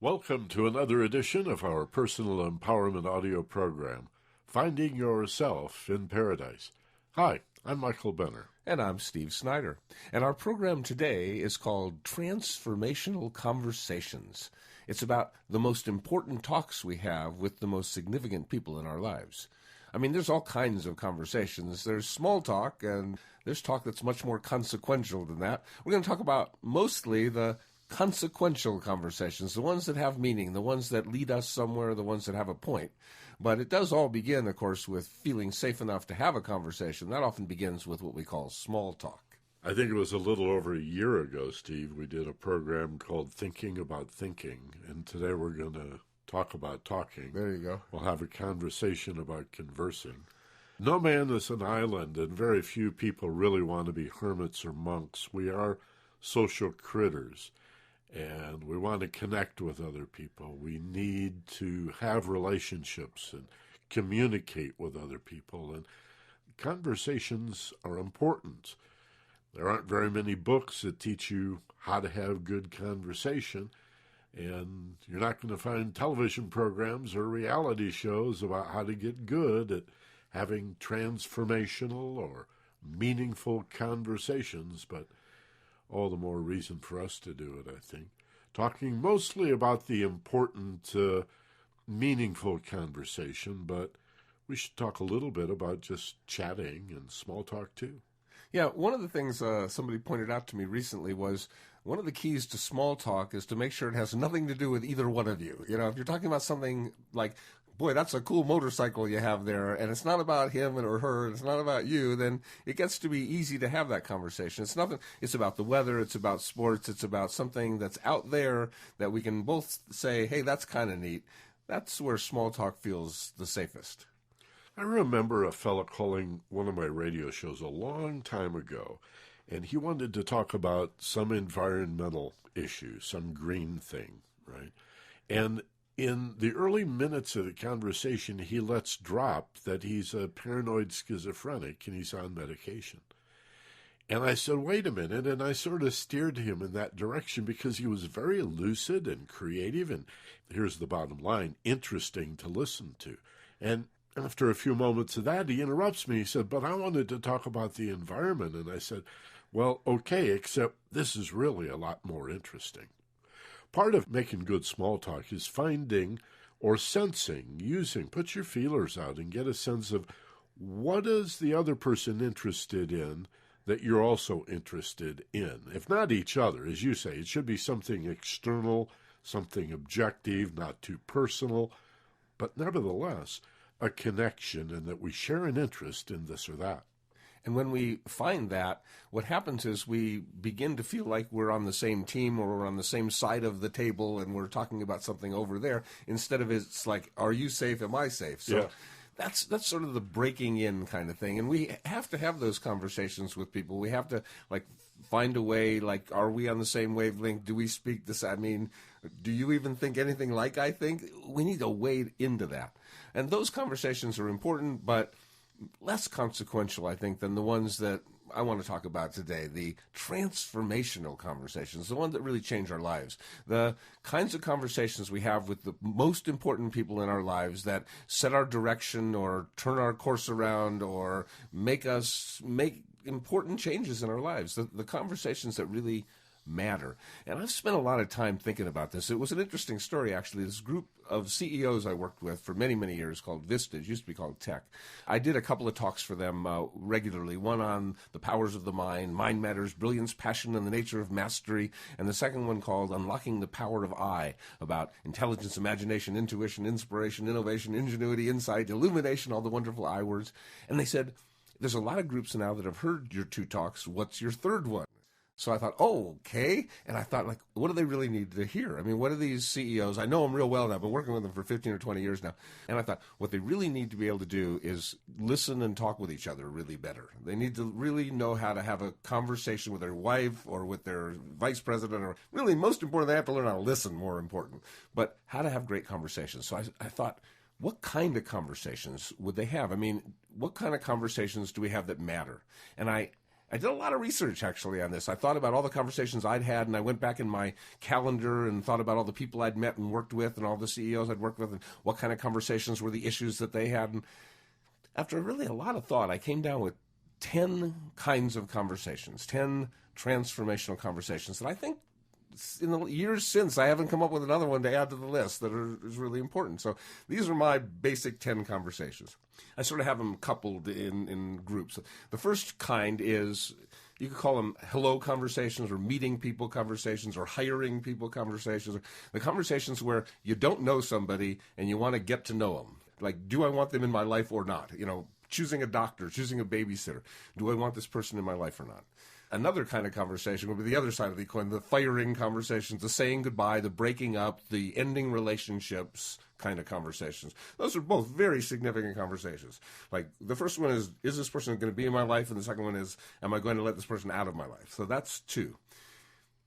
Welcome to another edition of our personal empowerment audio program, Finding Yourself in Paradise. Hi, I'm Michael Benner. And I'm Steve Snyder. And our program today is called Transformational Conversations. It's about the most important talks we have with the most significant people in our lives. I mean, there's all kinds of conversations. There's small talk, and there's talk that's much more consequential than that. We're going to talk about mostly the consequential conversations, the ones that have meaning, the ones that lead us somewhere, the ones that have a point. But it does all begin, of course, with feeling safe enough to have a conversation. That often begins with what we call small talk. I think it was a little over a year ago, Steve, we did a program called Thinking About Thinking, and today we're going to talk about talking. There you go. We'll have a conversation about conversing. No man is an island, and very few people really want to be hermits or monks. We are social critters. And we want to connect with other people. We need to have relationships and communicate with other people. And conversations are important. There aren't very many books that teach you how to have good conversation. And you're not going to find television programs or reality shows about how to get good at having transformational or meaningful conversations. But all the more reason for us to do it, I think. Talking mostly about the important, meaningful conversation, but we should talk a little bit about just chatting and small talk, too. Yeah, one of the things somebody pointed out to me recently was one of the keys to small talk is to make sure it has nothing to do with either one of you. You know, if you're talking about something like, boy, that's a cool motorcycle you have there, and it's not about him or her, it's not about you, then it gets to be easy to have that conversation. It's about the weather, it's about sports, it's about something that's out there that we can both say, hey, that's kind of neat. That's where small talk feels the safest. I remember a fellow calling one of my radio shows a long time ago, and he wanted to talk about some environmental issue, some green thing, right? And in the early minutes of the conversation, he lets drop that he's a paranoid schizophrenic and he's on medication. And I said, wait a minute, and I sort of steered him in that direction because he was very lucid and creative, and here's the bottom line, interesting to listen to. And after a few moments of that, he interrupts me. He said, but I wanted to talk about the environment. And I said, well, okay, except this is really a lot more interesting. Part of making good small talk is finding or sensing, put your feelers out and get a sense of what is the other person interested in that you're also interested in. If not each other, as you say, it should be something external, something objective, not too personal, but nevertheless, a connection and that we share an interest in this or that. And when we find that, what happens is we begin to feel like we're on the same team or we're on the same side of the table and we're talking about something over there instead of it's like, are you safe? Am I safe? So yeah. That's sort of the breaking in kind of thing. And we have to have those conversations with people. We have to find a way, are we on the same wavelength? Do we speak this? I mean, do you even think anything like I think? We need to wade into that. And those conversations are important, but less consequential, I think, than the ones that I want to talk about today, the transformational conversations, the ones that really change our lives, the kinds of conversations we have with the most important people in our lives that set our direction or turn our course around or make us make important changes in our lives, the conversations that really matter. And I've spent a lot of time thinking about this. It was an interesting story, actually. This group of CEOs I worked with for many, many years called Vista, it used to be called Tech. I did a couple of talks for them regularly, one on the powers of the mind, mind matters, brilliance, passion, and the nature of mastery, and the second one called Unlocking the Power of I, about intelligence, imagination, intuition, inspiration, innovation, ingenuity, insight, illumination, all the wonderful I words. And they said, there's a lot of groups now that have heard your two talks. What's your third one? So I thought, oh, okay. And I thought, what do they really need to hear? I mean, what are these CEOs? I know them real well now. I've been working with them for 15 or 20 years now. And I thought, what they really need to be able to do is listen and talk with each other really better. They need to really know how to have a conversation with their wife or with their vice president, or really, most important, they have to learn how to listen, more important. But how to have great conversations. So I thought, what kind of conversations would they have? I mean, what kind of conversations do we have that matter? And I I did a lot of research, actually, on this. I thought about all the conversations I'd had, and I went back in my calendar and thought about all the people I'd met and worked with and all the CEOs I'd worked with and what kind of conversations were the issues that they had. And after really a lot of thought, I came down with 10 kinds of conversations, 10 transformational conversations that I think in the years since I haven't come up with another one to add to the list that is really important. So these are my basic 10 conversations. I sort of have them coupled in groups. The first kind is, you could call them hello conversations or meeting people conversations or hiring people conversations. The conversations where you don't know somebody and you want to get to know them. Like, do I want them in my life or not? You know, choosing a doctor, choosing a babysitter. Do I want this person in my life or not? Another kind of conversation would be the other side of the coin, the firing conversations, the saying goodbye, the breaking up, the ending relationships kind of conversations. Those are both very significant conversations. Like, the first one is this person going to be in my life? And the second one is, am I going to let this person out of my life? So that's two.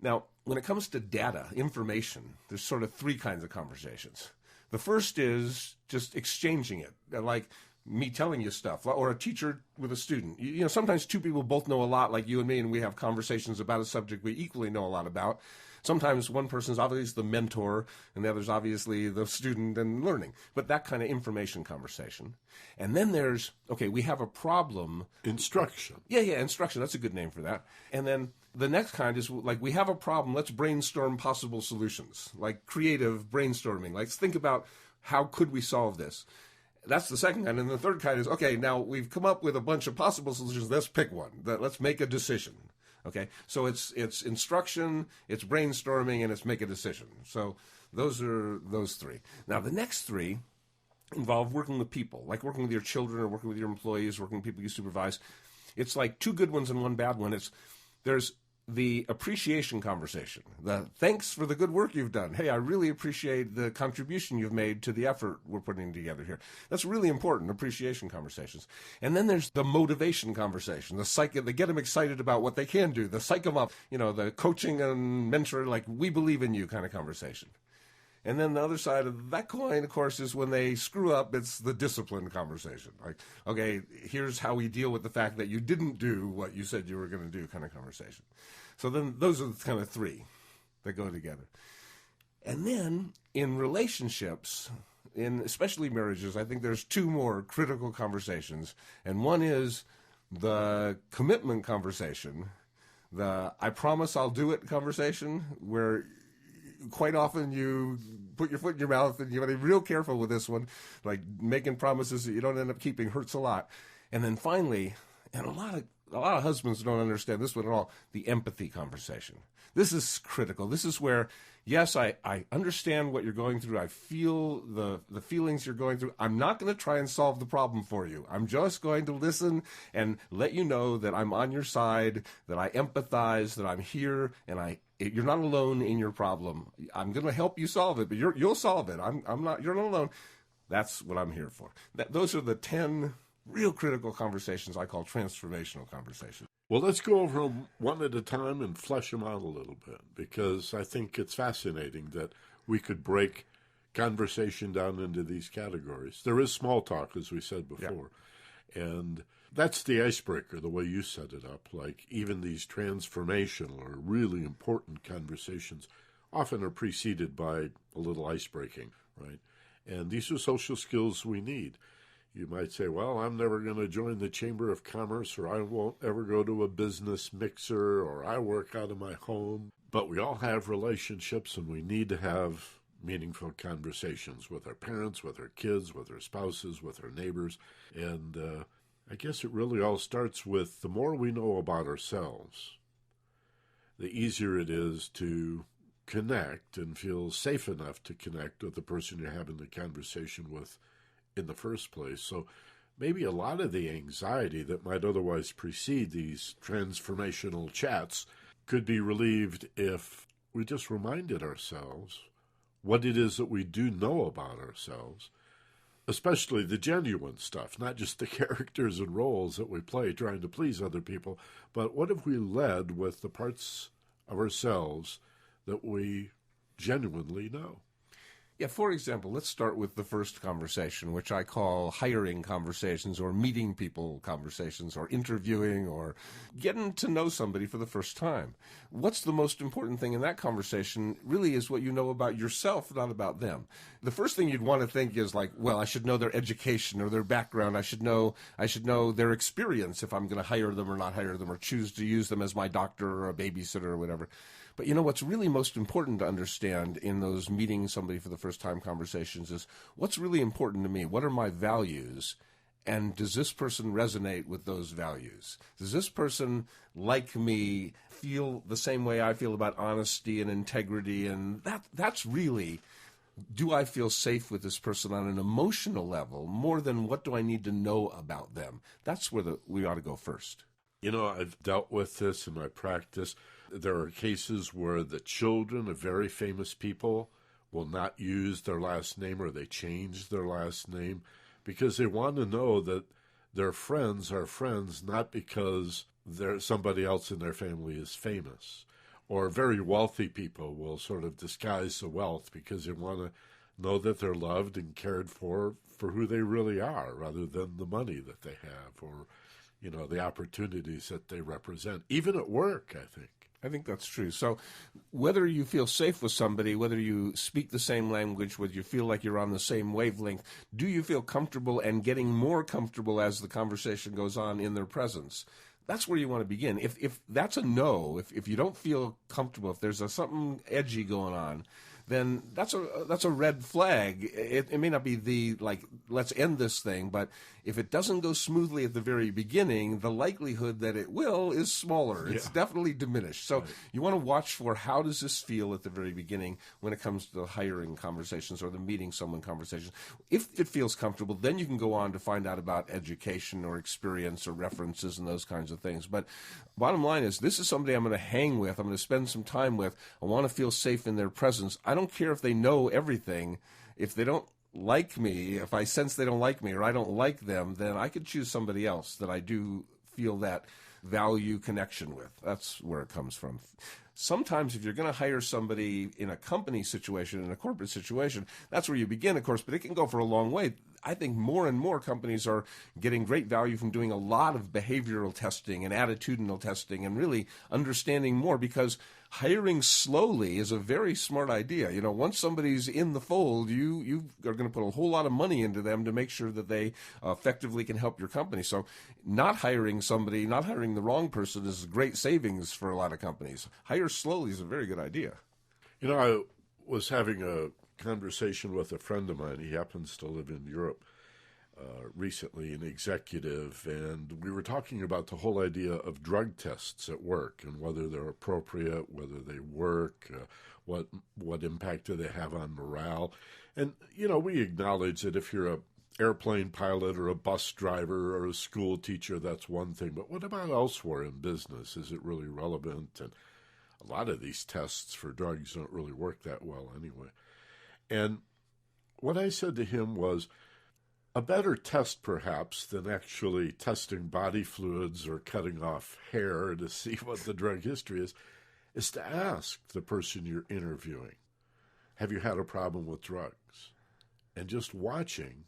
Now, when it comes to data, information, there's sort of three kinds of conversations. The first is just exchanging it, like me telling you stuff, or a teacher with a student. You know, sometimes two people both know a lot, like you and me, and we have conversations about a subject we equally know a lot about. Sometimes one person's obviously the mentor, and the other's obviously the student and learning. But that kind of information conversation. And then there's, okay, we have a problem. Instruction. Yeah, instruction. That's a good name for that. And then the next kind is, like, we have a problem. Let's brainstorm possible solutions, like creative brainstorming. Let's think about how could we solve this. That's the second kind. And the third kind is, okay, now we've come up with a bunch of possible solutions. Let's pick one. Let's make a decision. Okay, so it's instruction, it's brainstorming, and it's make a decision. So those are those three. Now, the next three involve working with people, like working with your children or working with your employees, working with people you supervise. It's like two good ones and one bad one. There's the appreciation conversation, the thanks for the good work you've done. Hey, I really appreciate the contribution you've made to the effort we're putting together here. That's really important, appreciation conversations. And then there's the motivation conversation, they get them excited about what they can do, the psych them up, the coaching and mentor, like, we believe in you kind of conversation. And then the other side of that coin, of course, is when they screw up, it's the discipline conversation. Like, okay, here's how we deal with the fact that you didn't do what you said you were going to do kind of conversation. So then those are the kind of three that go together. And then in relationships, in especially marriages, I think there's two more critical conversations. And one is the commitment conversation, the I promise I'll do it conversation, where quite often you put your foot in your mouth, and you got to be real careful with this one. Like, making promises that you don't end up keeping hurts a lot. And then finally, and a lot of husbands don't understand this one at all, the empathy conversation. This is critical. This is where, yes, I understand what you're going through. I feel the feelings you're going through. I'm not going to try and solve the problem for you. I'm just going to listen and let you know that I'm on your side, that I empathize, that I'm here, and you're not alone in your problem. I'm going to help you solve it, but you'll solve it. I'm not. You're not alone. That's what I'm here for. Those are the 10 real critical conversations I call transformational conversations. Well, let's go over them one at a time and flesh them out a little bit, because I think it's fascinating that we could break conversation down into these categories. There is small talk, as we said before, and that's the icebreaker, the way you set it up. Like, even these transformational or really important conversations often are preceded by a little icebreaking, right? And these are social skills we need. You might say, well, I'm never going to join the Chamber of Commerce, or I won't ever go to a business mixer, or I work out of my home. But we all have relationships, and we need to have meaningful conversations with our parents, with our kids, with our spouses, with our neighbors. And I guess it really all starts with the more we know about ourselves, the easier it is to connect and feel safe enough to connect with the person you're having the conversation with in the first place. So maybe a lot of the anxiety that might otherwise precede these transformational chats could be relieved if we just reminded ourselves what it is that we do know about ourselves, especially the genuine stuff, not just the characters and roles that we play trying to please other people, but what if we led with the parts of ourselves that we genuinely know? Yeah, for example, let's start with the first conversation, which I call hiring conversations or meeting people conversations or interviewing or getting to know somebody for the first time. What's the most important thing in that conversation really is what you know about yourself, not about them. The first thing you'd want to think is like, well, I should know their education or their background. I should know their experience if I'm going to hire them or not hire them or choose to use them as my doctor or a babysitter or whatever. But you know what's really most important to understand in those meeting somebody for the first time conversations is what's really important to me. What are my values? And does this person resonate with those values? Does this person, like me, feel the same way I feel about honesty and integrity? And that's really, do I feel safe with this person on an emotional level more than what do I need to know about them? That's where we ought to go first. You know, I've dealt with this in my practice. There are cases where the children of very famous people will not use their last name or they change their last name because they want to know that their friends are friends not because somebody else in their family is famous. Or very wealthy people will sort of disguise the wealth because they want to know that they're loved and cared for who they really are rather than the money that they have or, you know, the opportunities that they represent, even at work, I think. I think that's true. So whether you feel safe with somebody, whether you speak the same language, whether you feel like you're on the same wavelength, do you feel comfortable and getting more comfortable as the conversation goes on in their presence? That's where you want to begin. If that's a no, if you don't feel comfortable, if there's something edgy going on, then that's a red flag. It may not be let's end this thing, but if it doesn't go smoothly at the very beginning, the likelihood that it will is smaller. Yeah. It's definitely diminished. So you want to watch for how does this feel at the very beginning when it comes to the hiring conversations or the meeting someone conversations. If it feels comfortable, then you can go on to find out about education or experience or references and those kinds of things. But bottom line is, this is somebody I'm going to hang with. I'm going to spend some time with. I want to feel safe in their presence. I don't care if they know everything. If they don't like me, if I sense they don't like me or I don't like them, then I could choose somebody else that I do feel that value connection with. That's where it comes from. Sometimes if you're going to hire somebody in a company situation, in a corporate situation, that's where you begin, of course, but it can go for a long way. I think more and more companies are getting great value from doing a lot of behavioral testing and attitudinal testing and really understanding more, because hiring slowly is a very smart idea. You know, once somebody's in the fold, you are going to put a whole lot of money into them to make sure that they effectively can help your company. So not hiring somebody, not hiring the wrong person is great savings for a lot of companies. Hire slowly is a very good idea. You know, I was having a conversation with a friend of mine. He happens to live in Europe recently, an executive, and we were talking about the whole idea of drug tests at work and whether they're appropriate, whether they work, what impact do they have on morale. And, you know, we acknowledge that if you're a airplane pilot or a bus driver or a school teacher, that's one thing. But what about elsewhere in business? Is it really relevant? And a lot of these tests for drugs don't really work that well anyway. And what I said to him was, a better test, perhaps, than actually testing body fluids or cutting off hair to see what the drug history is to ask the person you're interviewing, have you had a problem with drugs? And just watching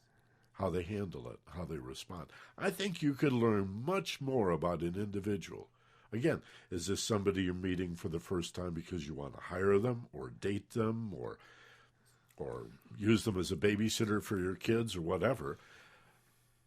how they handle it, how they respond. I think you could learn much more about an individual. Again, is this somebody you're meeting for the first time because you want to hire them or date them or use them as a babysitter for your kids or whatever?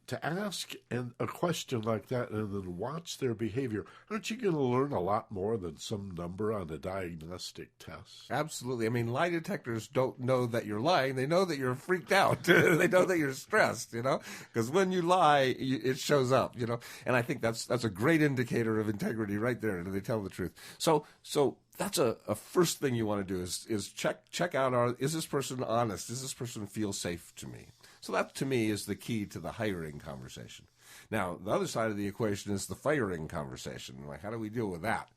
To ask a question like that and then watch their behavior, aren't you going to learn a lot more than some number on a diagnostic test? Absolutely. I mean, lie detectors don't know that you're lying. They know that you're freaked out. They know that you're stressed, you know, because when you lie, it shows up, you know. And I think that's a great indicator of integrity right there. Do they tell the truth? So that's a first thing you want to do is check out, is this person honest? Does this person feel safe to me? So that, to me, is the key to the hiring conversation. Now, the other side of the equation is the firing conversation. Like, how do we deal with that?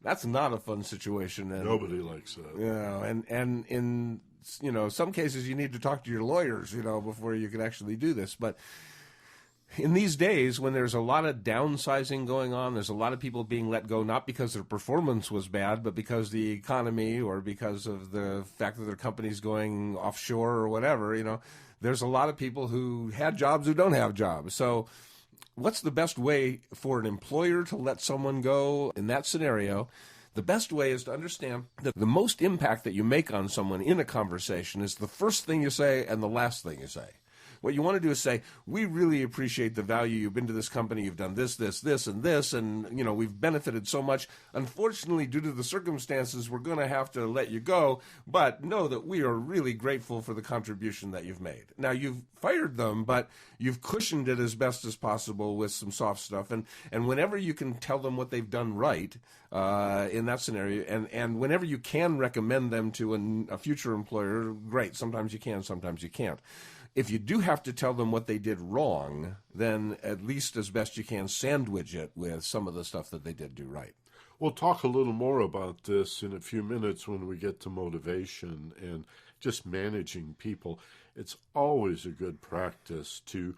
That's not a fun situation. And, nobody likes that. You know, and in, you know, some cases you need to talk to your lawyers, you know, before you can actually do this. But in these days, when there's a lot of downsizing going on, there's a lot of people being let go, not because their performance was bad, but because the economy or because of the fact that their company's going offshore or whatever, there's a lot of people who had jobs who don't have jobs. So what's the best way for an employer to let someone go in that scenario? The best way is to understand that the most impact that you make on someone in a conversation is the first thing you say and the last thing you say. What you want to do is say, we really appreciate the value. You've been to this company. You've done this, this, this, and this. And, we've benefited so much. Unfortunately, due to the circumstances, we're going to have to let you go. But know that we are really grateful for the contribution that you've made. Now, you've fired them, but you've cushioned it as best as possible with some soft stuff. And whenever you can tell them what they've done right in that scenario, and whenever you can recommend them to a future employer, great. Sometimes you can, sometimes you can't. If you do have to tell them what they did wrong, then at least as best you can sandwich it with some of the stuff that they did do right. We'll talk a little more about this in a few minutes when we get to motivation and just managing people. It's always a good practice to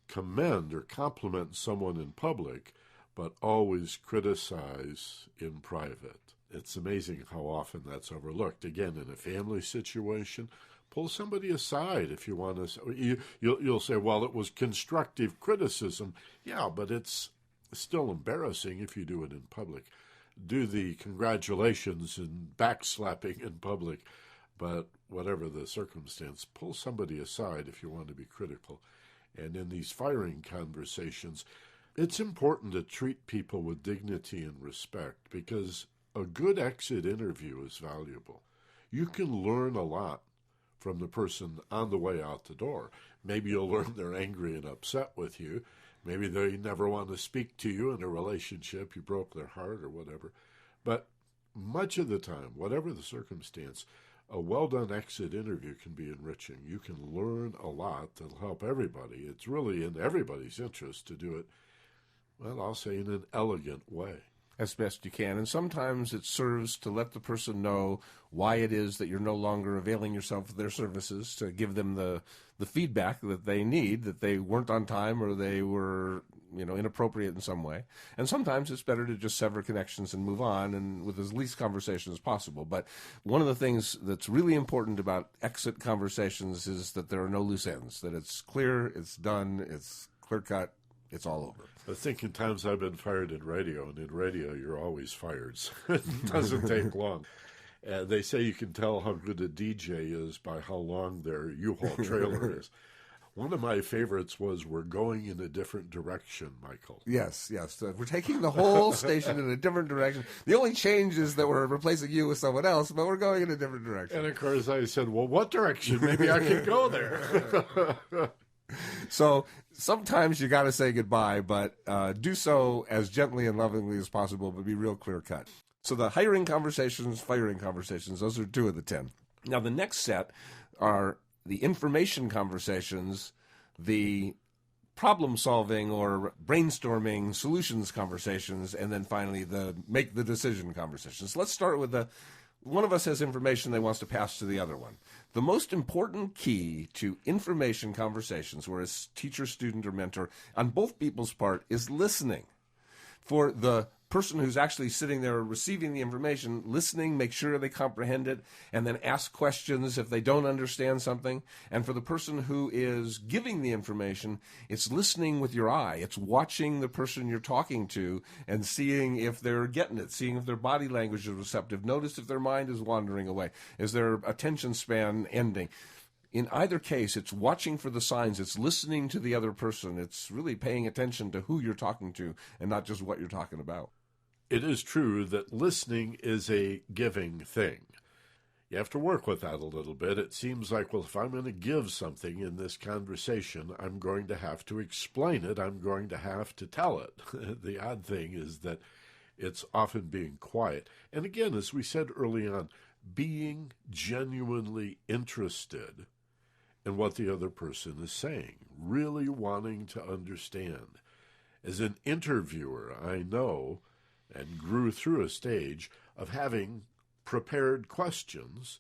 commend or compliment someone in public, but always criticize in private. It's amazing how often that's overlooked. Again, in a family situation, pull somebody aside if you want to. You'll say, well, it was constructive criticism. Yeah, but it's still embarrassing if you do it in public. Do the congratulations and backslapping in public, but whatever the circumstance, pull somebody aside if you want to be critical. And in these firing conversations, it's important to treat people with dignity and respect, because a good exit interview is valuable. You can learn a lot from the person on the way out the door. Maybe you'll learn they're angry and upset with you. Maybe they never want to speak to you in a relationship. You broke their heart or whatever. But much of the time, whatever the circumstance, a well-done exit interview can be enriching. You can learn a lot that'll help everybody. It's really in everybody's interest to do it, well, I'll say in an elegant way. As best you can. And sometimes it serves to let the person know why it is that you're no longer availing yourself of their services, to give them the feedback that they need, that they weren't on time or they were inappropriate in some way. And sometimes it's better to just sever connections and move on, and with as least conversation as possible. But one of the things that's really important about exit conversations is that there are no loose ends, that it's clear, it's done, it's clear-cut, it's all over. I think in times I've been fired in radio, and in radio you're always fired. So it doesn't take long. They say you can tell how good a DJ is by how long their U-Haul trailer is. One of my favorites was "We're going in a different direction," Michael. Yes. We're taking the whole station in a different direction. The only change is that we're replacing you with someone else, but we're going in a different direction. And of course I said, well, what direction? Maybe I can go there. So sometimes you got to say goodbye, but do so as gently and lovingly as possible, but be real clear-cut. So the hiring conversations, firing conversations, those are 2 of the 10. Now the next set are the information conversations, the problem-solving or brainstorming solutions conversations, and then finally the make the decision conversations. Let's start with one of us has information they wants to pass to the other one. The most important key to information conversations, where it's teacher, student, or mentor, on both people's part, is listening. For the person who's actually sitting there receiving the information, listening, make sure they comprehend it, and then ask questions if they don't understand something. And for the person who is giving the information, it's listening with your eye. It's watching the person you're talking to and seeing if they're getting it, seeing if their body language is receptive. Notice if their mind is wandering away. Is their attention span ending? In either case, it's watching for the signs. It's listening to the other person. It's really paying attention to who you're talking to and not just what you're talking about. It is true that listening is a giving thing. You have to work with that a little bit. It seems like, well, if I'm going to give something in this conversation, I'm going to have to explain it. I'm going to have to tell it. The odd thing is that it's often being quiet. And again, as we said early on, being genuinely interested in what the other person is saying, really wanting to understand. As an interviewer, I know and grew through a stage of having prepared questions,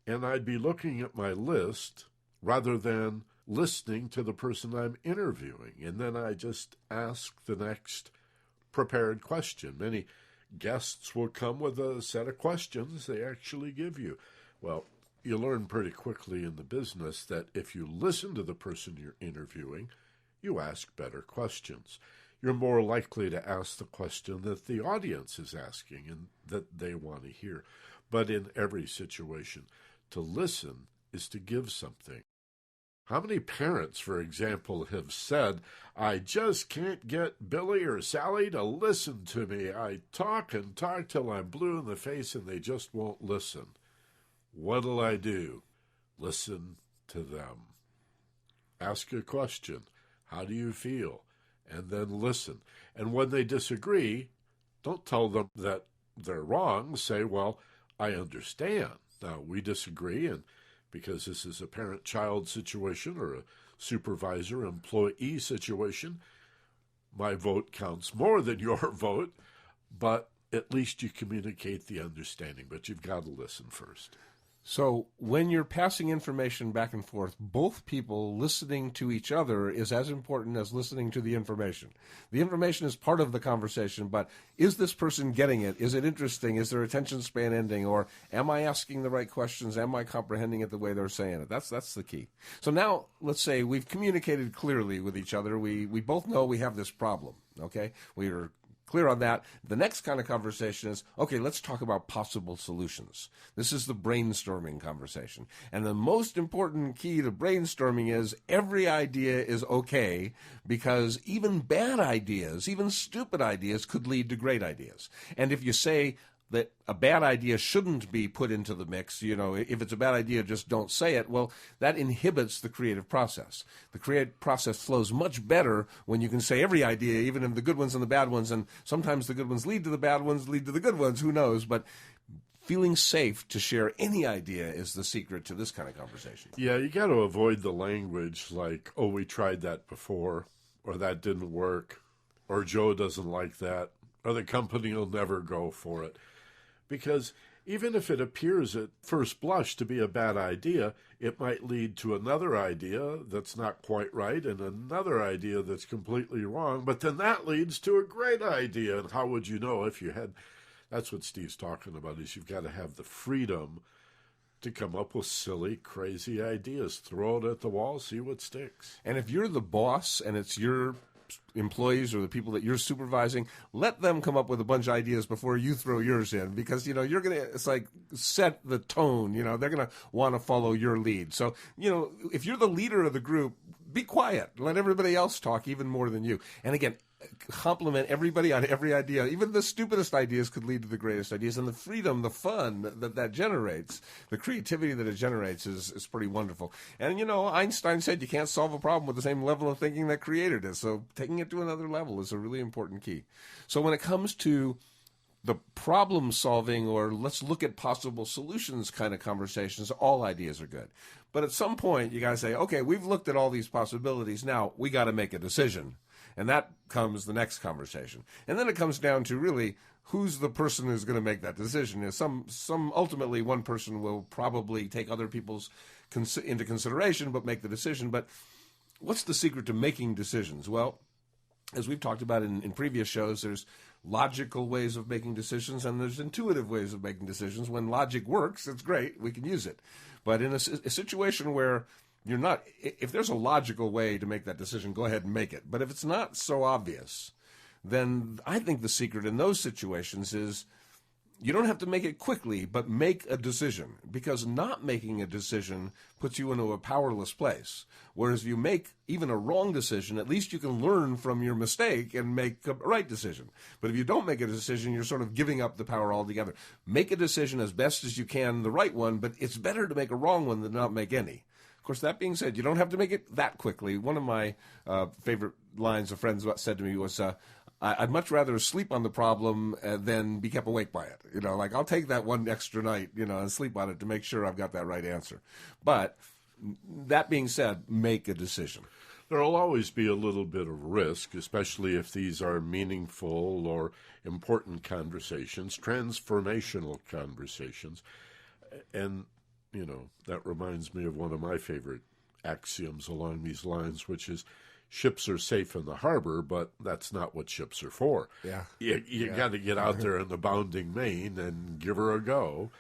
and I'd be looking at my list rather than listening to the person I'm interviewing. And then I just ask the next prepared question. Many guests will come with a set of questions they actually give you. Well, you learn pretty quickly in the business that if you listen to the person you're interviewing, you ask better questions. You're more likely to ask the question that the audience is asking and that they want to hear. But in every situation, to listen is to give something. How many parents, for example, have said, I just can't get Billy or Sally to listen to me. I talk and talk till I'm blue in the face and they just won't listen. What'll I do? Listen to them. Ask a question. How do you feel? And then listen. And when they disagree, don't tell them that they're wrong. Say, well, I understand. Now, we disagree, and because this is a parent-child situation or a supervisor-employee situation, my vote counts more than your vote, but at least you communicate the understanding, but you've got to listen first. So when you're passing information back and forth, both people listening to each other is as important as listening to the information. The information is part of the conversation, but is this person getting it? Is it interesting? Is their attention span ending? Or am I asking the right questions? Am I comprehending it the way they're saying it? That's the key. So now let's say we've communicated clearly with each other. We both know we have this problem, okay? We are clear on that. The next kind of conversation is, okay, let's talk about possible solutions. This is the brainstorming conversation. And the most important key to brainstorming is every idea is okay, because even bad ideas, even stupid ideas could lead to great ideas. And if you say that a bad idea shouldn't be put into the mix, if it's a bad idea, just don't say it, well, that inhibits the creative process. The creative process flows much better when you can say every idea, even if the good ones and the bad ones, and sometimes the good ones lead to the bad ones, lead to the good ones, who knows, but feeling safe to share any idea is the secret to this kind of conversation. Yeah, you got to avoid the language like, oh, we tried that before, or that didn't work, or Joe doesn't like that, or the company will never go for it. Because even if it appears at first blush to be a bad idea, it might lead to another idea that's not quite right and another idea that's completely wrong. But then that leads to a great idea. And how would you know if you had... That's what Steve's talking about, is you've got to have the freedom to come up with silly, crazy ideas. Throw it at the wall, see what sticks. And if you're the boss and it's your employees or the people that you're supervising, let them come up with a bunch of ideas before you throw yours in, because you're going to, it's like, set the tone. They're going to want to follow your lead. So if you're the leader of the group, be quiet, let everybody else talk even more than you. And again, compliment everybody on every idea. Even the stupidest ideas could lead to the greatest ideas, and the freedom, the fun that generates, the creativity that it generates is pretty wonderful. And Einstein said you can't solve a problem with the same level of thinking that created it. So taking it to another level is a really important key. So when it comes to the problem solving, or let's look at possible solutions kind of conversations, all ideas are good. But at some point you got to say, okay, we've looked at all these possibilities. Now we got to make a decision. And that comes the next conversation. And then it comes down to really who's the person who's going to make that decision. Some ultimately one person will probably take other people's into consideration but make the decision. But what's the secret to making decisions? Well, as we've talked about in previous shows, there's logical ways of making decisions and there's intuitive ways of making decisions. When logic works, it's great. We can use it. But in a situation where you're not, if there's a logical way to make that decision, go ahead and make it. But if it's not so obvious, then I think the secret in those situations is you don't have to make it quickly, but make a decision. Because not making a decision puts you into a powerless place. Whereas if you make even a wrong decision, at least you can learn from your mistake and make a right decision. But if you don't make a decision, you're sort of giving up the power altogether. Make a decision as best as you can, the right one, but it's better to make a wrong one than not make any. Of course, that being said, you don't have to make it that quickly. One of my favorite lines a friend said to me was, I'd much rather sleep on the problem than be kept awake by it. I'll take that one extra night, and sleep on it to make sure I've got that right answer. But that being said, make a decision. There'll always be a little bit of risk, especially if these are meaningful or important conversations, transformational conversations. And that reminds me of one of my favorite axioms along these lines, which is ships are safe in the harbor, but that's not what ships are for. Yeah. You got to get out there in the bounding main and give her a go.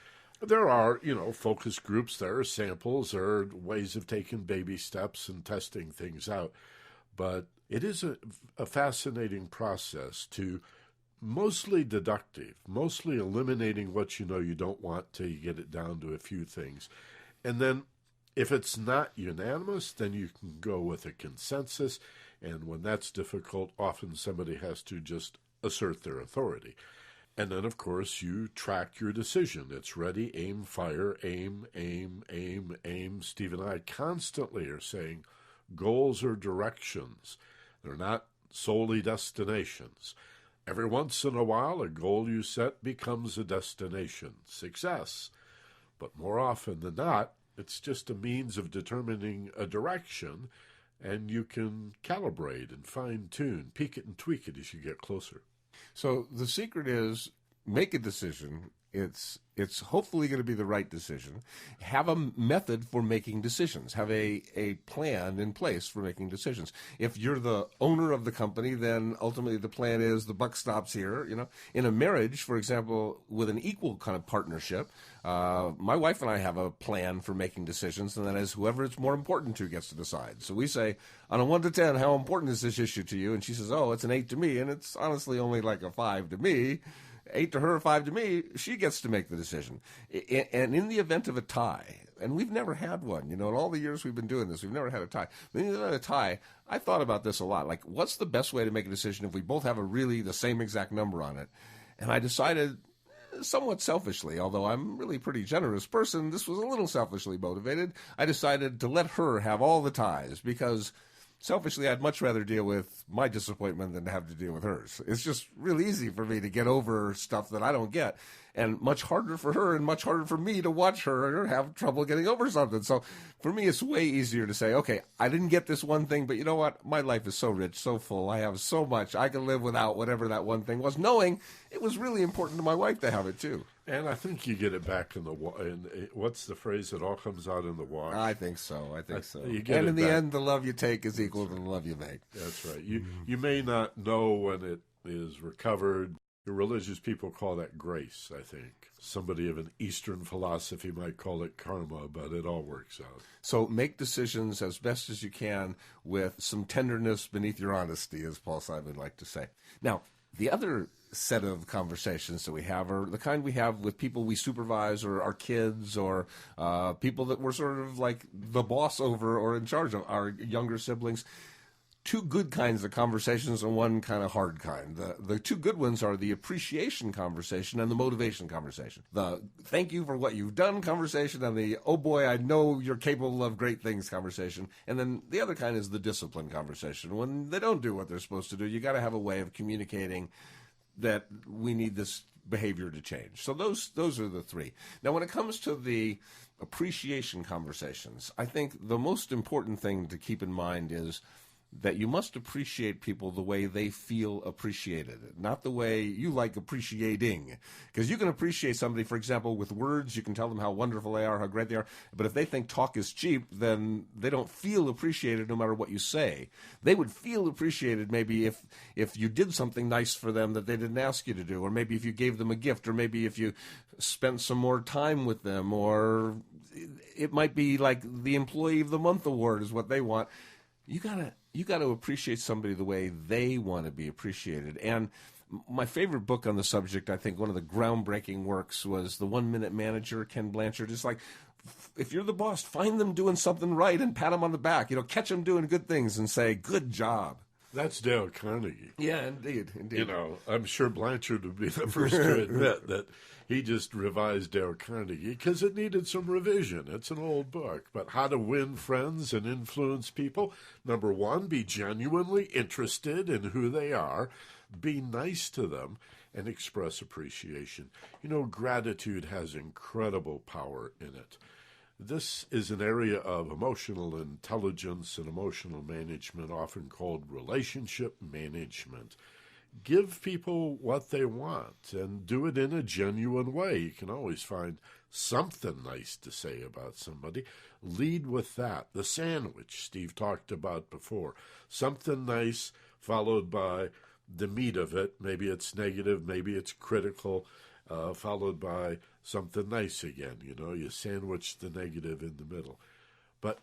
There are, focus groups, there are samples, there are ways of taking baby steps and testing things out. But it is a fascinating process to mostly deductive, mostly eliminating what you know you don't want till you get it down to a few things. And then if it's not unanimous, then you can go with a consensus. And when that's difficult, often somebody has to just assert their authority. And then, of course, you track your decision. It's ready, aim, fire, aim, aim, aim, aim. Steve and I constantly are saying goals are directions. They're not solely destinations. Every once in a while, a goal you set becomes a destination, success. But more often than not, it's just a means of determining a direction, and you can calibrate and fine-tune, peak it and tweak it as you get closer. So the secret is make a decision. It's hopefully going to be the right decision. Have a method for making decisions. Have a plan in place for making decisions. If you're the owner of the company, then ultimately the plan is the buck stops here. In a marriage, for example, with an equal kind of partnership, my wife and I have a plan for making decisions, and that is whoever it's more important to gets to decide. So we say, on a 1 to 10, how important is this issue to you? And she says, oh, it's an 8 to me, and it's honestly only like a 5 to me. 8 to her, 5 to me, she gets to make the decision. And in the event of a tie, and we've never had one, in all the years we've been doing this, we've never had a tie. But in the event of a tie, I thought about this a lot. Like, what's the best way to make a decision if we both have the same exact number on it? And I decided, somewhat selfishly, although I'm really a pretty generous person, this was a little selfishly motivated. I decided to let her have all the ties because selfishly, I'd much rather deal with my disappointment than to have to deal with hers. It's just really easy for me to get over stuff that I don't get, and much harder for her and much harder for me to watch her have trouble getting over something. So for me, it's way easier to say, okay, I didn't get this one thing, but you know what? My life is so rich, so full. I have so much. I can live without whatever that one thing was, knowing it was really important to my wife to have it too. And I think you get it back in what's the phrase? It all comes out in the wash. I think so. And in the end, the love you take is equal to the love you make. That's right. You may not know when it is recovered. The religious people call that grace, I think. Somebody of an Eastern philosophy might call it karma, but it all works out. So make decisions as best as you can with some tenderness beneath your honesty, as Paul Simon liked to say. Now, the other set of conversations that we have are the kind we have with people we supervise or our kids or people that we're sort of like the boss over or in charge of, our younger siblings. Two good kinds of conversations and one kind of hard kind. The two good ones are the appreciation conversation and the motivation conversation. The thank you for what you've done conversation and the oh boy, I know you're capable of great things conversation. And then the other kind is the discipline conversation. When they don't do what they're supposed to do, you got to have a way of communicating that we need this behavior to change. So those are the three. Now, when it comes to the appreciation conversations, I think the most important thing to keep in mind is that you must appreciate people the way they feel appreciated, not the way you like appreciating. Because you can appreciate somebody, for example, with words. You can tell them how wonderful they are, how great they are. But if they think talk is cheap, then they don't feel appreciated no matter what you say. They would feel appreciated maybe if you did something nice for them that they didn't ask you to do, or maybe if you gave them a gift, or maybe if you spent some more time with them, or it might be like the Employee of the Month award is what they want. You gotta appreciate somebody the way they want to be appreciated. And my favorite book on the subject, I think one of the groundbreaking works, was The 1 Minute Manager, Ken Blanchard. It's like, if you're the boss, find them doing something right and pat them on the back. Catch them doing good things and say, good job. That's Dale Carnegie. Yeah, indeed. I'm sure Blanchard would be the first to admit that he just revised Dale Carnegie because it needed some revision. It's an old book. But how to win friends and influence people. Number one, be genuinely interested in who they are. Be nice to them and express appreciation. Gratitude has incredible power in it. This is an area of emotional intelligence and emotional management, often called relationship management. give people what they want and do it in a genuine way. You can always find something nice to say about somebody. Lead with that. The sandwich Steve talked about before. Something nice followed by the meat of it. Maybe it's negative, maybe it's critical, followed by something nice again. You sandwich the negative in the middle. But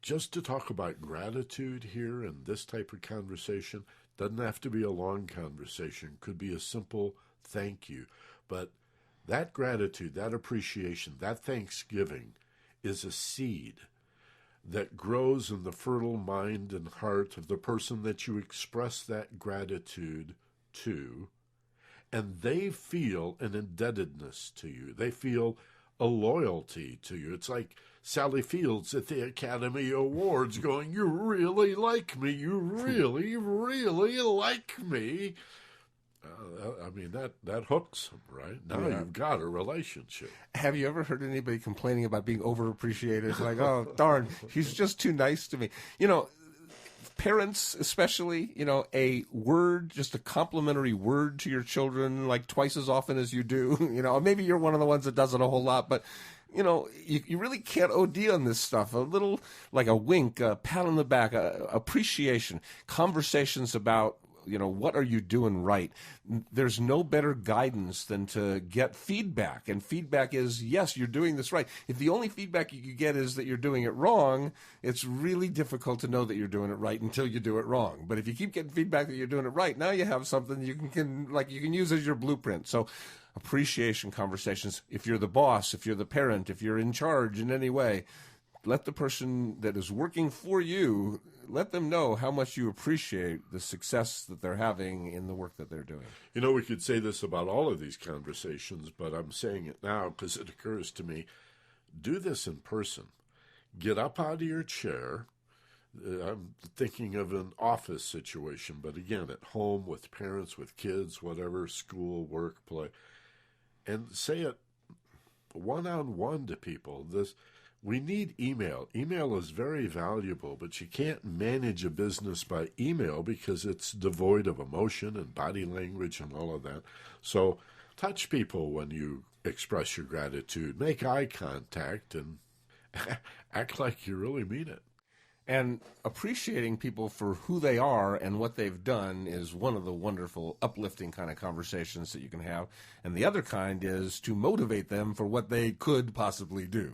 just to talk about gratitude here in this type of conversation doesn't have to be a long conversation. Could be a simple thank you. But that gratitude, that appreciation, that thanksgiving is a seed that grows in the fertile mind and heart of the person that you express that gratitude to, and they feel an indebtedness to you. They feel a loyalty to you. It's like Sally Fields at the Academy Awards going, "You really like me. You really, really like me." That hooks them, right? Now you've got a relationship. Have you ever heard anybody complaining about being overappreciated? Like, oh, darn, he's just too nice to me. Parents especially, a word, just a complimentary word to your children, like twice as often as you do. Maybe you're one of the ones that does it a whole lot, but you really can't OD on this stuff. A little, like a wink, a pat on the back, appreciation, conversations about, what are you doing right? There's no better guidance than to get feedback. And feedback is, yes, you're doing this right. If the only feedback you get is that you're doing it wrong, it's really difficult to know that you're doing it right until you do it wrong. But if you keep getting feedback that you're doing it right, now you have something you can use as your blueprint. So appreciation conversations. If you're the boss, if you're the parent, if you're in charge in any way, let the person that is working for you, let them know how much you appreciate the success that they're having in the work that they're doing. We could say this about all of these conversations, but I'm saying it now because it occurs to me. Do this in person. Get up out of your chair. I'm thinking of an office situation, but again, at home with parents, with kids, whatever, school, work, play, and say it one-on-one to people. We need email. Email is very valuable, but you can't manage a business by email because it's devoid of emotion and body language and all of that. So touch people when you express your gratitude. Make eye contact and act like you really mean it. And appreciating people for who they are and what they've done is one of the wonderful, uplifting kind of conversations that you can have. And the other kind is to motivate them for what they could possibly do.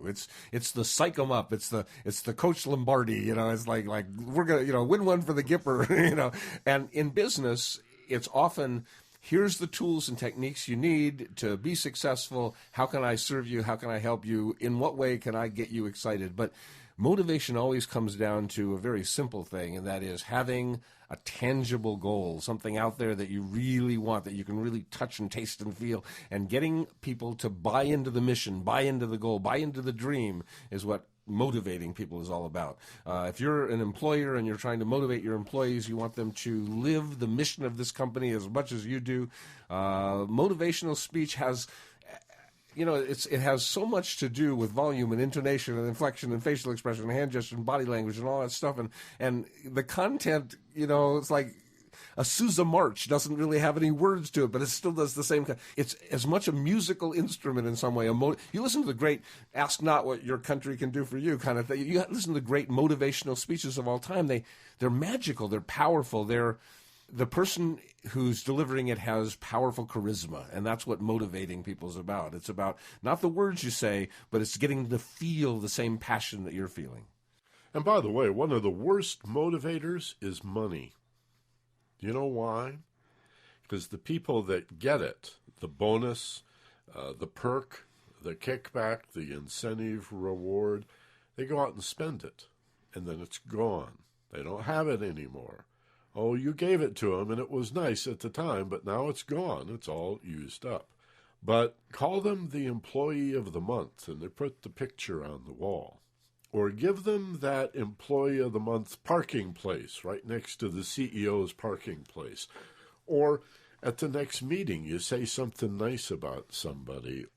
It's the psych 'em up. It's the Coach Lombardi. It's like we're gonna win one for the Gipper. And in business, it's often, here's the tools and techniques you need to be successful. How can I serve you? How can I help you? In what way can I get you excited? But motivation always comes down to a very simple thing, and that is having a tangible goal, something out there that you really want, that you can really touch and taste and feel, and getting people to buy into the mission, buy into the goal, buy into the dream is what motivating people is all about. If you're an employer and you're trying to motivate your employees, you want them to live the mission of this company as much as you do. Motivational speech has... it has so much to do with volume and intonation and inflection and facial expression and hand gesture and body language and all that stuff. And the content, it's like a Sousa march doesn't really have any words to it, but it still does the same kind. It's as much a musical instrument in some way. You listen to the great "Ask Not What Your Country Can Do for You" kind of thing. You listen to the great motivational speeches of all time. They're magical. They're powerful. The person who's delivering it has powerful charisma, and that's what motivating people is about. It's about not the words you say, but it's getting to feel the same passion that you're feeling. And by the way, one of the worst motivators is money. Do you know why? Because the people that get it, the bonus, the perk, the kickback, the incentive, reward, they go out and spend it, and then it's gone. They don't have it anymore. Oh, you gave it to them, and it was nice at the time, but now it's gone. It's all used up. But call them the employee of the month, and they put the picture on the wall. Or give them that employee of the month parking place right next to the CEO's parking place. Or at the next meeting, you say something nice about somebody.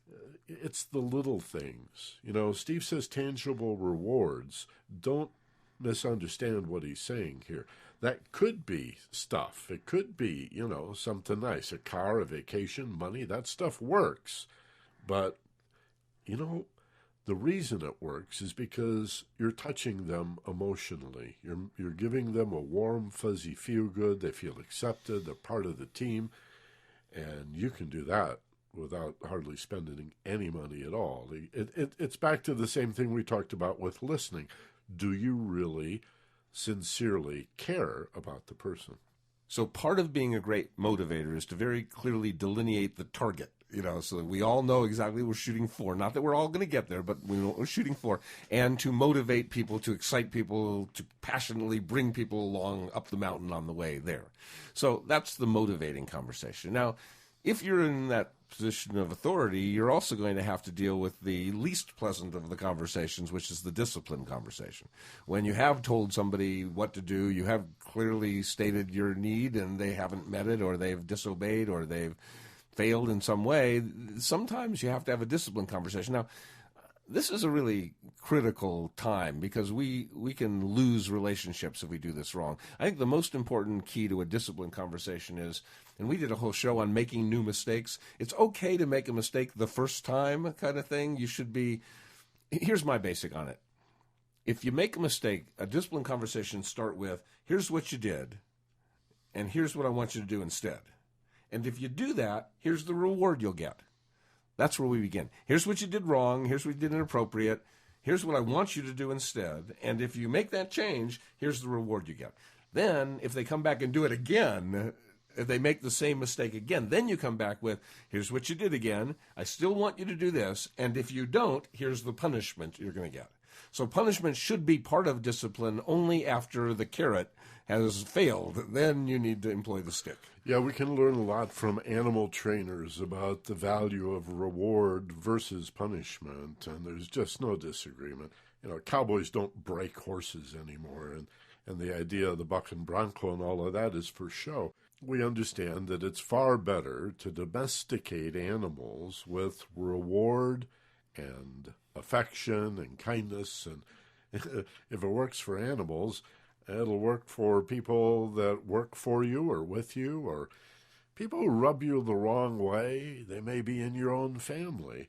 It's the little things. Steve says tangible rewards. Don't misunderstand what he's saying here. That could be stuff. It could be, something nice, a car, a vacation, money. That stuff works. But, you know, the reason it works is because you're touching them emotionally. You're giving them a warm, fuzzy feel good. They feel accepted. They're part of the team. And you can do that without hardly spending any money at all. It's back to the same thing we talked about with listening. Do you really sincerely care about the person? So part of being a great motivator is to very clearly delineate the target, so that we all know exactly what we're shooting for. Not that we're all going to get there, but we know what we're shooting for. And to motivate people, to excite people, to passionately bring people along up the mountain on the way there. So that's the motivating conversation. Now, if you're in that position of authority, you're also going to have to deal with the least pleasant of the conversations, which is the discipline conversation. When you have told somebody what to do, you have clearly stated your need and they haven't met it, or they've disobeyed, or they've failed in some way, sometimes you have to have a discipline conversation. Now, this is a really critical time because we can lose relationships if we do this wrong. I think the most important key to a discipline conversation is, and we did a whole show on making new mistakes. It's okay to make a mistake the first time kind of thing. You should be, here's my basic on it. If you make a mistake, a discipline conversation start with, here's what you did, and here's what I want you to do instead. And if you do that, here's the reward you'll get. That's where we begin. Here's what you did wrong. Here's what you did inappropriate. Here's what I want you to do instead. And if you make that change, here's the reward you get. Then, if they come back and do it again, if they make the same mistake again, then you come back with, here's what you did again. I still want you to do this. And if you don't, here's the punishment you're going to get. So punishment should be part of discipline only after the carrot has failed. Then you need to employ the stick. Yeah, we can learn a lot from animal trainers about the value of reward versus punishment, and there's just no disagreement. Cowboys don't break horses anymore, and the idea of the buck and bronco and all of that is for show. We understand that it's far better to domesticate animals with reward and affection and kindness, and if it works for animals, it'll work for people that work for you or with you, or people who rub you the wrong way. They may be in your own family.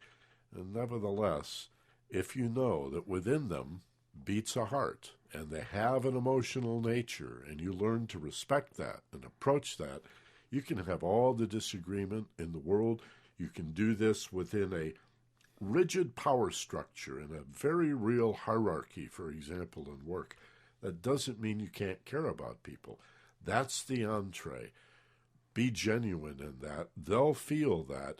And nevertheless, if you know that within them beats a heart and they have an emotional nature, and you learn to respect that and approach that, you can have all the disagreement in the world. You can do this within a rigid power structure and a very real hierarchy, for example, in work. That doesn't mean you can't care about people. That's the entree. Be genuine in that. They'll feel that,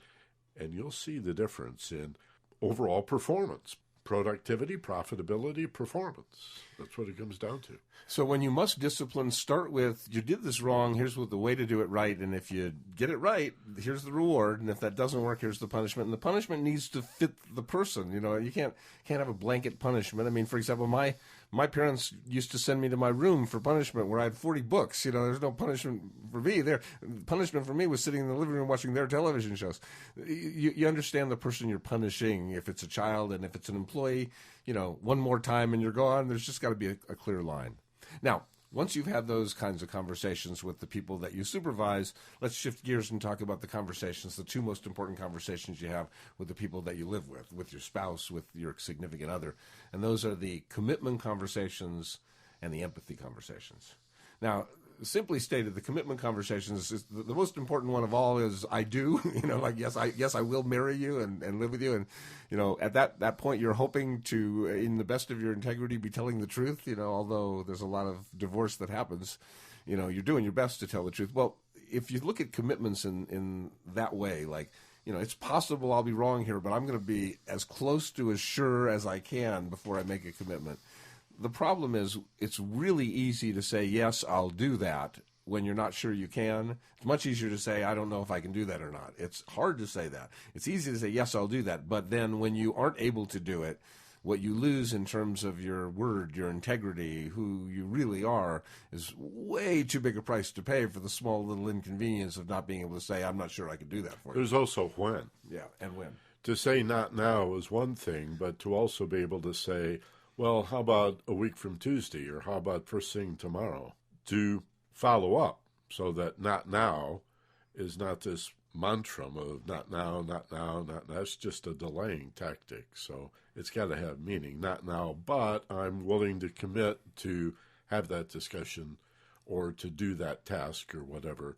and you'll see the difference in overall performance. Productivity, profitability, performance. That's what it comes down to. So when you must discipline, start with, you did this wrong, here's what the way to do it right, and if you get it right, here's the reward, and if that doesn't work, here's the punishment. And the punishment needs to fit the person. You can't have a blanket punishment. I mean, for example, my parents used to send me to my room for punishment where I had 40 books. There's no punishment for me there. Punishment for me was sitting in the living room watching their television shows. You understand the person you're punishing. If it's a child and if it's an employee, one more time and you're gone. There's just got to be a clear line. Now, once you've had those kinds of conversations with the people that you supervise, let's shift gears and talk about the conversations, the two most important conversations you have with the people that you live with your spouse, with your significant other. And those are the commitment conversations and the empathy conversations. Now, simply stated, the commitment conversations is the most important one of all is I do, yes, I will marry you and live with you. And, at that point, you're hoping to, in the best of your integrity, be telling the truth, although there's a lot of divorce that happens, you're doing your best to tell the truth. Well, if you look at commitments in that way, it's possible I'll be wrong here, but I'm going to be as close to as sure as I can before I make a commitment. The problem is it's really easy to say, yes, I'll do that when you're not sure you can. It's much easier to say, I don't know if I can do that or not. It's hard to say that. It's easy to say, yes, I'll do that. But then when you aren't able to do it, what you lose in terms of your word, your integrity, who you really are, is way too big a price to pay for the small little inconvenience of not being able to say, I'm not sure I can do that for you. There's also when. Yeah, and when. To say not now is one thing, but to also be able to say, well, how about a week from Tuesday, or how about first thing tomorrow? to follow up so that not now is not this mantra of not now, not now, not now. That's just a delaying tactic. So it's got to have meaning. Not now, but I'm willing to commit to have that discussion or to do that task or whatever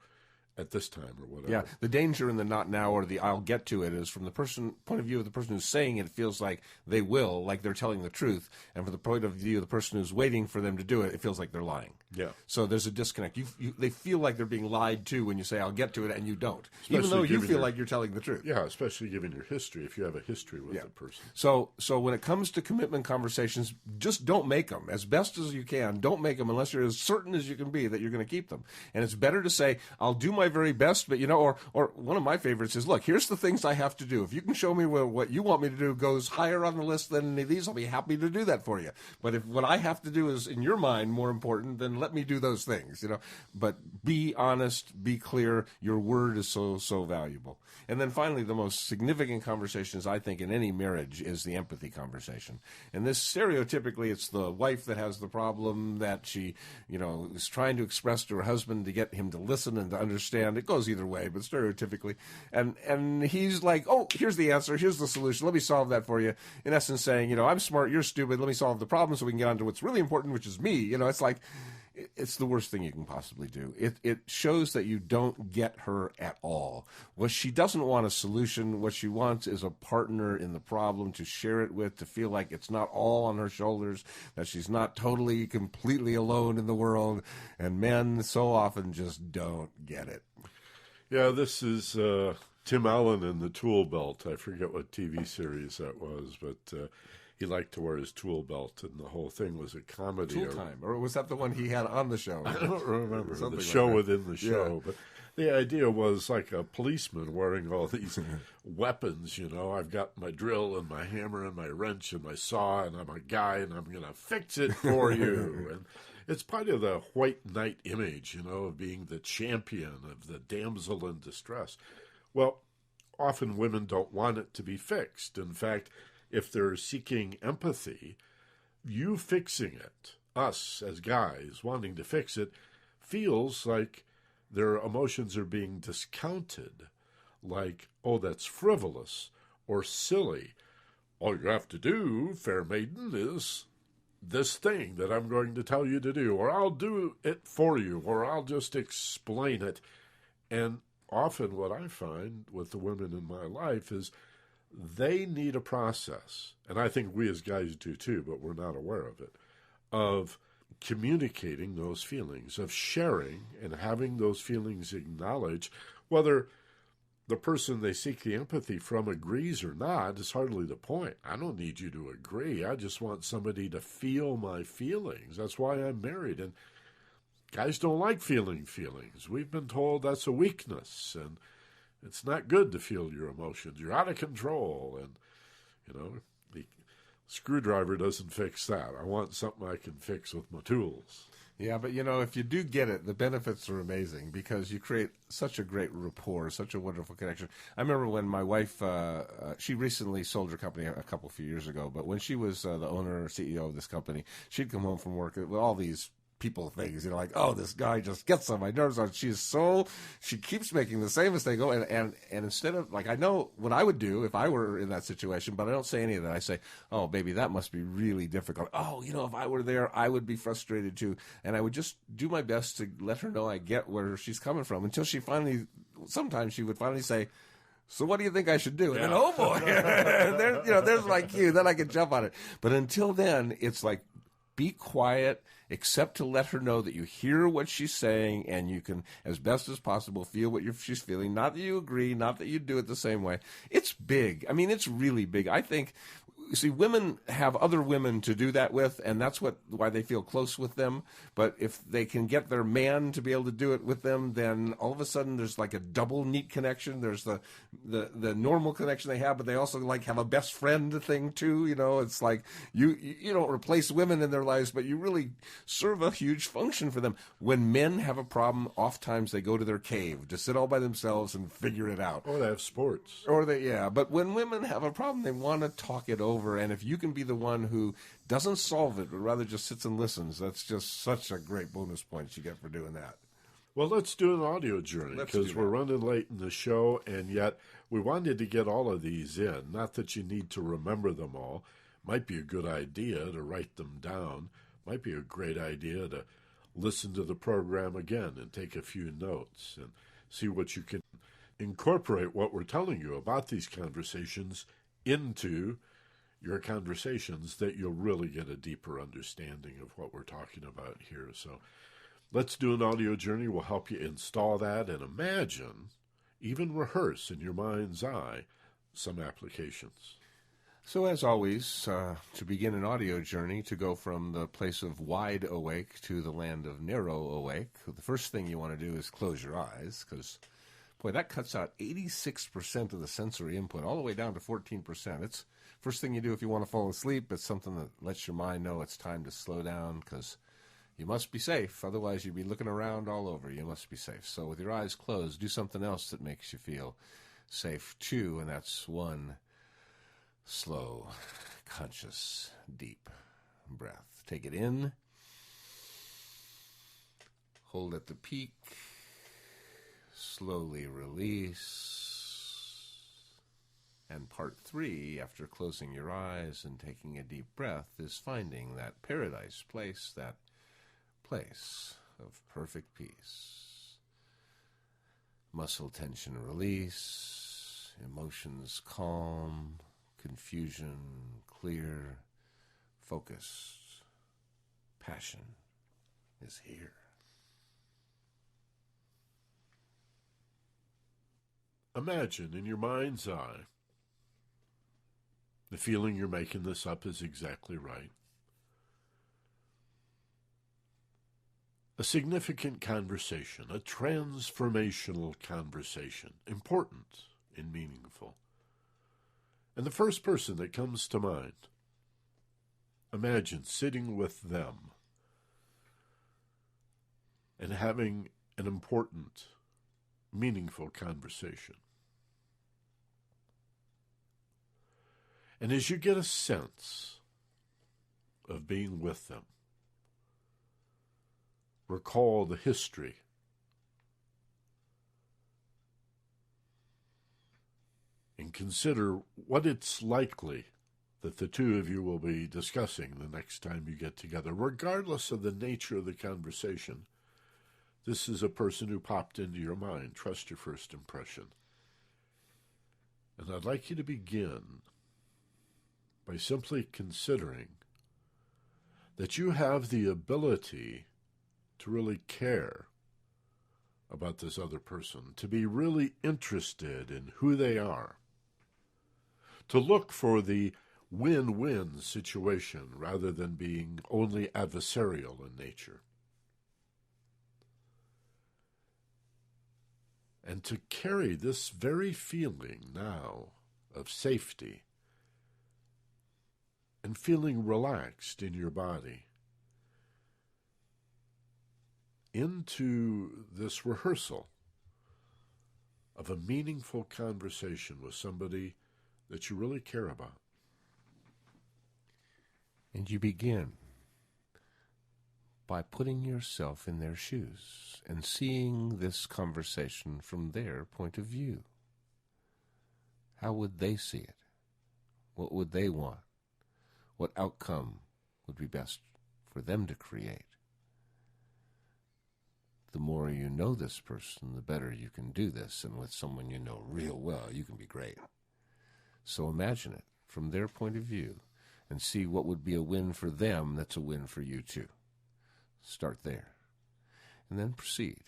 at this time or whatever. Yeah, the danger in the not now or the I'll get to it is from the point of view of the person who's saying it, it feels like they will, like they're telling the truth. And from the point of view of the person who's waiting for them to do it, it feels like they're lying. Yeah. So there's a disconnect. They feel like they're being lied to when you say I'll get to it and you don't. Especially even though you feel like you're telling the truth. Yeah, especially given your history, if you have a history with the person. So when it comes to commitment conversations, just don't make them. As best as you can, don't make them unless you're as certain as you can be that you're going to keep them. And it's better to say, I'll do my very best, but or one of my favorites is, look, here's the things I have to do. If you can show me what you want me to do goes higher on the list than any of these, I'll be happy to do that for you. But if what I have to do is, in your mind, more important, then let me do those things. But be honest, be clear. Your word is so valuable. And then finally, the most significant conversations, I think, in any marriage is the empathy conversation. And this stereotypically, it's the wife that has the problem that she, is trying to express to her husband to get him to listen and to understand. It goes either way, but stereotypically. And he's like, oh, here's the answer. Here's the solution. Let me solve that for you. In essence saying, I'm smart, you're stupid. Let me solve the problem so we can get on to what's really important, which is me. It's like, it's the worst thing you can possibly do. It shows that you don't get her at all. What she doesn't want a solution. What she wants is a partner in the problem to share it with, to feel like it's not all on her shoulders, that she's not totally, completely alone in the world. And men so often just don't get it. Yeah, this is Tim Allen in the Tool Belt. I forget what TV series that was, but he liked to wear his tool belt, and the whole thing was a comedy. Tool Time, or was that the one he had on the show? I don't remember. The show within the show. Yeah. But the idea was like a policeman wearing all these weapons, I've got my drill and my hammer and my wrench and my saw, and I'm a guy, and I'm going to fix it for you. And it's part of the white knight image, of being the champion of the damsel in distress. Well, often women don't want it to be fixed. In fact, if they're seeking empathy, you fixing it, us as guys wanting to fix it, feels like their emotions are being discounted, like, oh, that's frivolous or silly. All you have to do, fair maiden, is this thing that I'm going to tell you to do, or I'll do it for you, or I'll just explain it. And often what I find with the women in my life is they need a process, and I think we as guys do too, but we're not aware of it, of communicating those feelings, of sharing and having those feelings acknowledged. Whether the person they seek the empathy from agrees or not is hardly the point. I don't need you to agree. I just want somebody to feel my feelings. That's why I'm married. And guys don't like feeling feelings. We've been told that's a weakness, and it's not good to feel your emotions. You're out of control. And, the screwdriver doesn't fix that. I want something I can fix with my tools. Yeah, but if you do get it, the benefits are amazing because you create such a great rapport, such a wonderful connection. I remember when my wife, she recently sold her company a few years ago, but when she was the owner or CEO of this company, she'd come home from work with all these people things, like, oh, this guy just gets on my nerves. She keeps making the same mistake. And instead of, like, I know what I would do if I were in that situation, but I don't say any of that. I say, oh, baby, that must be really difficult. Oh, if I were there, I would be frustrated too. And I would just do my best to let her know I get where she's coming from until sometimes she would finally say, so what do you think I should do? And then, oh boy, there's my cue. Then I can jump on it. But until then, it's like, be quiet, except to let her know that you hear what she's saying and you can, as best as possible, feel what she's feeling. Not that you agree, not that you do it the same way. It's big. I mean, it's really big. I think, see, women have other women to do that with, and that's why they feel close with them. But if they can get their man to be able to do it with them, then all of a sudden there's like a double neat connection. There's the normal connection they have, but they also like have a best friend thing too. It's like you don't replace women in their lives, but you really serve a huge function for them. When men have a problem, oftentimes they go to their cave to sit all by themselves and figure it out. Or they have sports. But when women have a problem, they want to talk it over. And if you can be the one who doesn't solve it, but rather just sits and listens, that's just such a great bonus points you get for doing that. Well, let's do an audio journey because we're running late in the show, and yet we wanted to get all of these in. Not that you need to remember them all. Might be a good idea to write them down. Might be a great idea to listen to the program again and take a few notes and see what you can incorporate what we're telling you about these conversations into your conversations, that you'll really get a deeper understanding of what we're talking about here. So let's do an audio journey. We'll help you install that and imagine, even rehearse in your mind's eye, some applications. So as always, to begin an audio journey, to go from the place of wide awake to the land of narrow awake, the first thing you want to do is close your eyes, because, boy, that cuts out 86% of the sensory input, all the way down to 14%. It's first thing you do if you want to fall asleep. It's something that lets your mind know it's time to slow down, because you must be safe. Otherwise, you'd be looking around all over. You must be safe. So with your eyes closed, do something else that makes you feel safe, too, and that's one slow, conscious, deep breath. Take it in. Hold at the peak. Slowly release. And part 3, after closing your eyes and taking a deep breath, is finding that paradise place, that place of perfect peace. Muscle tension release, emotions calm, confusion clear, focused, passion is here. Imagine in your mind's eye, the feeling you're making this up is exactly right. A significant conversation, a transformational conversation, important and meaningful. And the first person that comes to mind, imagine sitting with them and having an important, meaningful conversation. And as you get a sense of being with them, recall the history and consider what it's likely that the two of you will be discussing the next time you get together. Regardless of the nature of the conversation, this is a person who popped into your mind. Trust your first impression. And I'd like you to begin by simply considering that you have the ability to really care about this other person, to be really interested in who they are, to look for the win-win situation rather than being only adversarial in nature, and to carry this very feeling now of safety and feeling relaxed in your body into this rehearsal of a meaningful conversation with somebody that you really care about. And you begin by putting yourself in their shoes and seeing this conversation from their point of view. How would they see it? What would they want? What outcome would be best for them to create? The more you know this person, the better you can do this. And with someone you know real well, you can be great. So imagine it from their point of view and see what would be a win for them that's a win for you too. Start there. And then proceed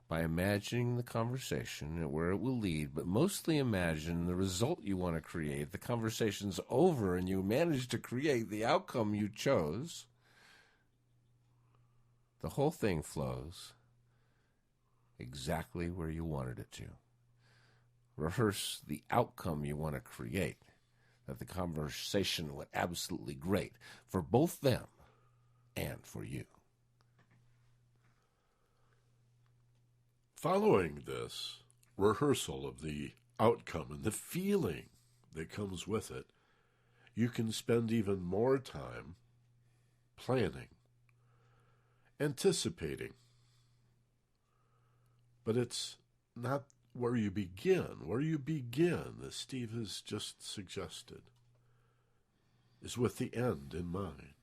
by imagining the conversation and where it will lead, but mostly imagine the result you want to create. The conversation's over and you managed to create the outcome you chose. The whole thing flows exactly where you wanted it to. Rehearse the outcome you want to create, that the conversation went absolutely great for both them and for you. Following this rehearsal of the outcome and the feeling that comes with it, you can spend even more time planning, anticipating. But it's not where you begin. Where you begin, as Steve has just suggested, is with the end in mind.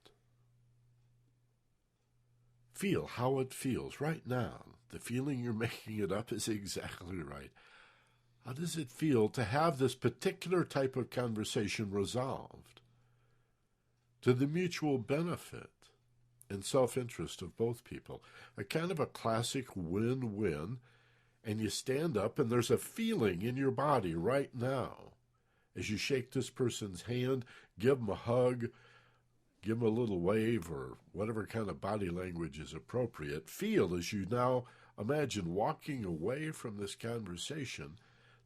Feel how it feels right now. The feeling you're making it up is exactly right. How does it feel to have this particular type of conversation resolved to the mutual benefit and self-interest of both people? A kind of a classic win-win, and you stand up and there's a feeling in your body right now as you shake this person's hand, give them a hug, give them a little wave, or whatever kind of body language is appropriate. Feel as you now imagine walking away from this conversation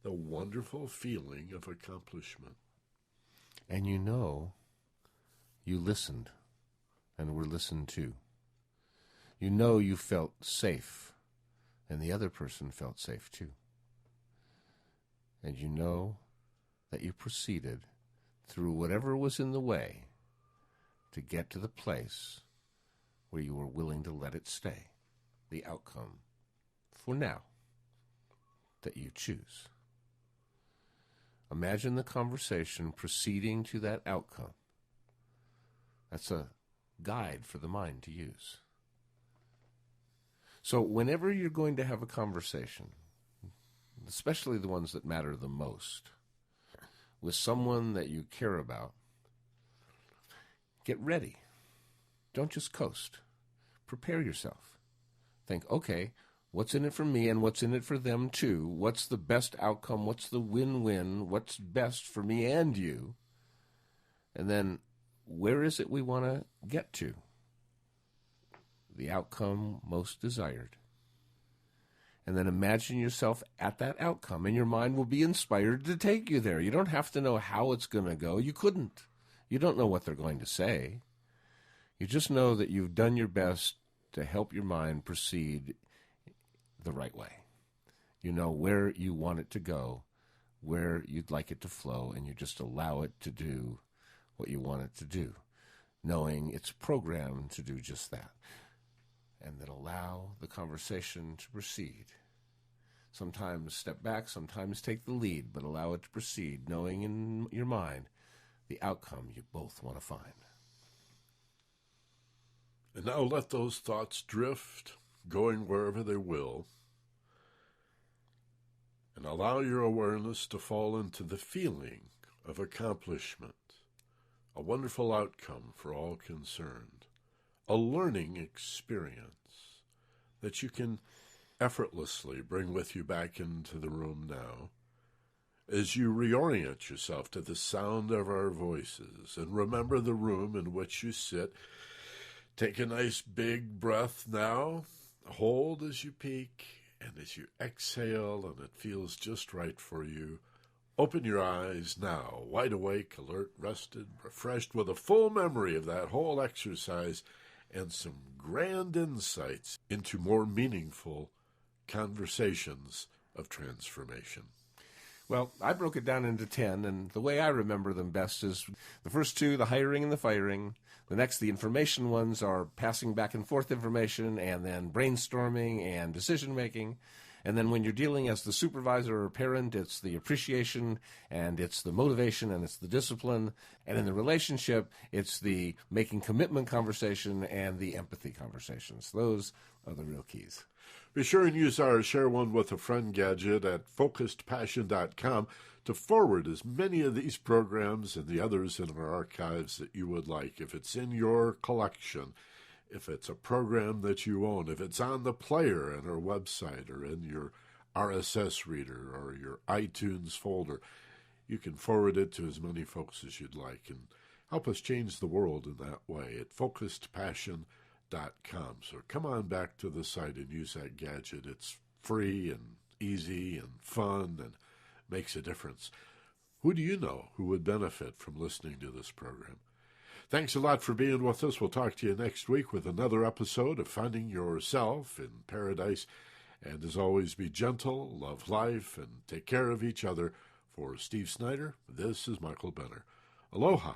the wonderful feeling of accomplishment. And you know you listened and were listened to. You know you felt safe, and the other person felt safe too. And you know that you proceeded through whatever was in the way to get to the place where you were willing to let it stay, the outcome, for now, that you choose. Imagine the conversation proceeding to that outcome. That's a guide for the mind to use. So whenever you're going to have a conversation, especially the ones that matter the most, with someone that you care about, get ready. Don't just coast. Prepare yourself. Think, okay, what's in it for me and what's in it for them too? What's the best outcome? What's the win-win? What's best for me and you? And then where is it we want to get to? The outcome most desired. And then imagine yourself at that outcome, and your mind will be inspired to take you there. You don't have to know how it's going to go. You couldn't. You don't know what they're going to say. You just know that you've done your best to help your mind proceed the right way. You know where you want it to go, where you'd like it to flow, and you just allow it to do what you want it to do, knowing it's programmed to do just that. And then allow the conversation to proceed. Sometimes step back, sometimes take the lead, but allow it to proceed, knowing in your mind the outcome you both want to find. And now let those thoughts drift, going wherever they will, and allow your awareness to fall into the feeling of accomplishment, a wonderful outcome for all concerned, a learning experience that you can effortlessly bring with you back into the room now as you reorient yourself to the sound of our voices and remember the room in which you sit. Take a nice big breath now, hold as you peak, and as you exhale and it feels just right for you, open your eyes now, wide awake, alert, rested, refreshed, with a full memory of that whole exercise and some grand insights into more meaningful conversations of transformation. Well, I broke it down into 10, and the way I remember them best is the first two, the hiring and the firing. The next, the information ones, are passing back and forth information, and then brainstorming and decision-making. And then when you're dealing as the supervisor or parent, it's the appreciation, and it's the motivation, and it's the discipline. And in the relationship, it's the making commitment conversation and the empathy conversations. Those are the real keys. Be sure and use our Share One with a Friend gadget at focusedpassion.com to forward as many of these programs and the others in our archives that you would like. If it's in your collection, if it's a program that you own, if it's on the player in our website or in your RSS reader or your iTunes folder, you can forward it to as many folks as you'd like and help us change the world in that way at focusedpassion.com. So come on back to the site and use that gadget. It's free and easy and fun and makes a difference. Who do you know who would benefit from listening to this program? Thanks a lot for being with us. We'll talk to you next week with another episode of Finding Yourself in Paradise. And as always, be gentle, love life, and take care of each other. For Steve Snyder, this is Michael Benner. Aloha.